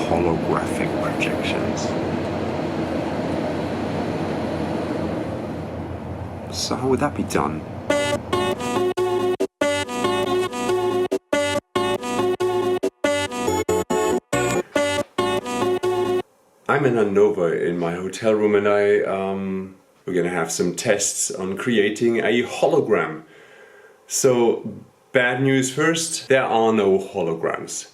holographic projections. So how would that be done? I'm in Hannover in my hotel room, and we're gonna have some tests on creating a hologram. So, bad news first, there are no holograms.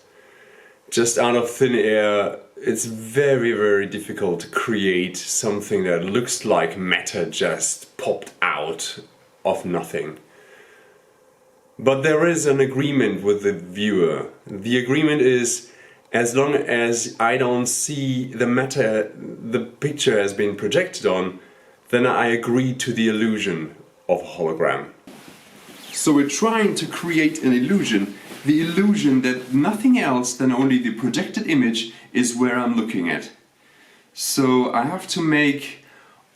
Just out of thin air, it's very, very difficult to create something that looks like matter just popped out of nothing. But there is an agreement with the viewer. The agreement is, as long as I don't see the matter the picture has been projected on, then I agree to the illusion of a hologram. So we're trying to create an illusion, the illusion that nothing else than only the projected image is where I'm looking at. So I have to make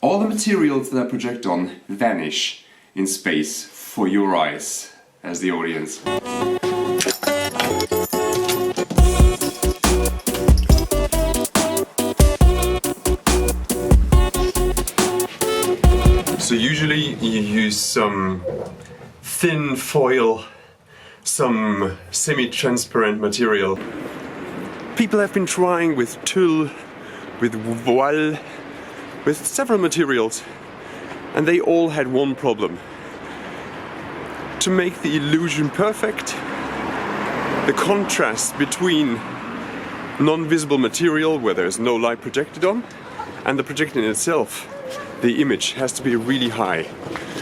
all the materials that I project on vanish in space for your eyes as the audience. So usually you use some thin foil, some semi-transparent material. People have been trying with tulle, with voile, with several materials, and they all had one problem. To make the illusion perfect, the contrast between non-visible material where there's no light projected on and the projected in itself, the image has to be really high.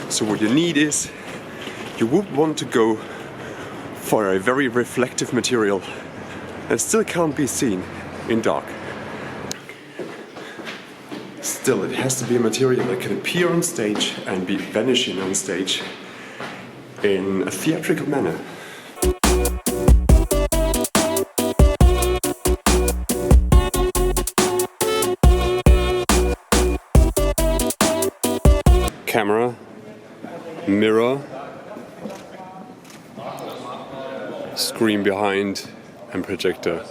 So what you need is, you would want to go for a very reflective material that still can't be seen in dark. Still, it has to be a material that can appear on stage and be vanishing on stage in a theatrical manner. Camera, mirror, screen behind, and projector.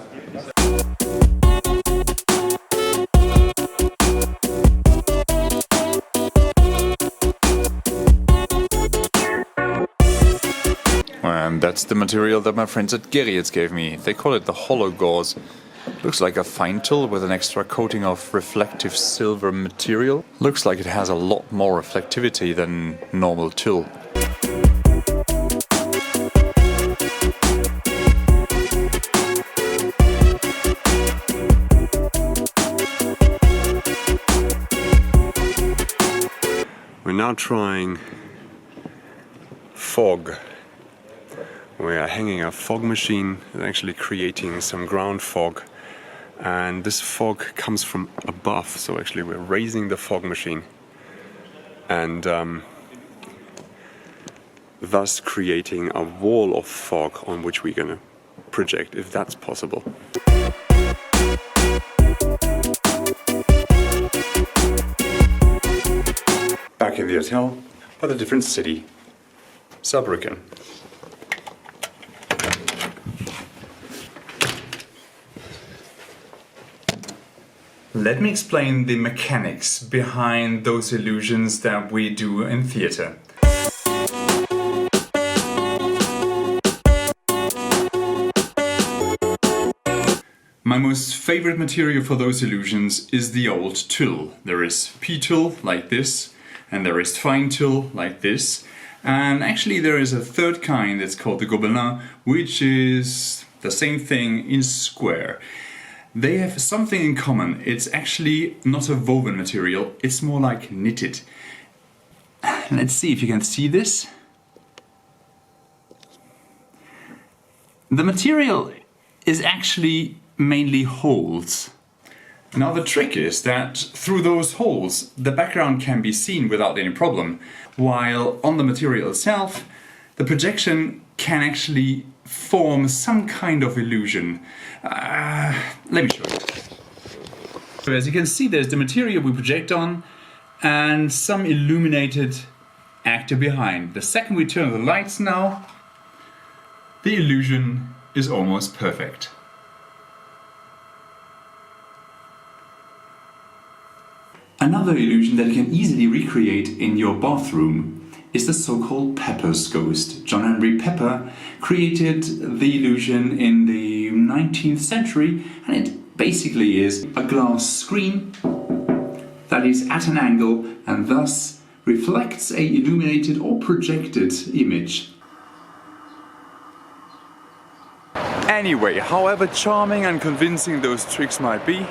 And that's the material that my friends at Gerriets gave me. They call it the hologauze. Looks like a fine tulle with an extra coating of reflective silver material. Looks like it has a lot more reflectivity than normal tulle. We're now trying fog. We are hanging a fog machine and actually creating some ground fog. And this fog comes from above, so actually we're raising the fog machine and thus creating a wall of fog on which we're gonna project, if that's possible. Back in the hotel, but a different city, Saarbrücken. Let me explain the mechanics behind those illusions that we do in theater. My most favorite material for those illusions is the old tulle. There is P-tulle like this, and there is fine tulle like this, and actually there is a third kind that's called the Gobelin, which is the same thing in square. They have something in common. It's actually not a woven material, it's more like knitted. Let's see if you can see this. The material is actually mainly holes. Now the trick is that through those holes the background can be seen without any problem, while on the material itself the projection can actually form some kind of illusion. Let me show you. So as you can see, there's the material we project on and some illuminated actor behind. The second we turn the lights now, the illusion is almost perfect. Another illusion that you can easily recreate in your bathroom is the so-called Pepper's ghost. John Henry Pepper created the illusion in the 19th century, and it basically is a glass screen that is at an angle and thus reflects a illuminated or projected image. Anyway, however charming and convincing those tricks might be,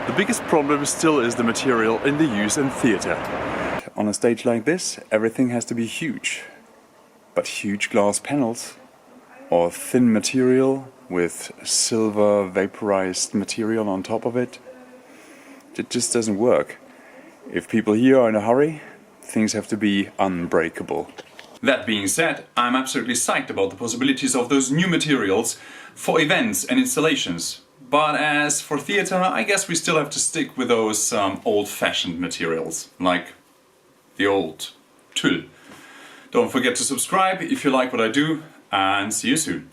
the biggest problem still is the material in the use in theatre. On a stage like this, everything has to be huge. But huge glass panels or thin material with silver vaporized material on top of it, it just doesn't work. If people here are in a hurry, things have to be unbreakable. That being said, I'm absolutely psyched about the possibilities of those new materials for events and installations. But as for theatre, I guess we still have to stick with those old-fashioned materials, like the old tulle. Don't forget to subscribe if you like what I do, and see you soon.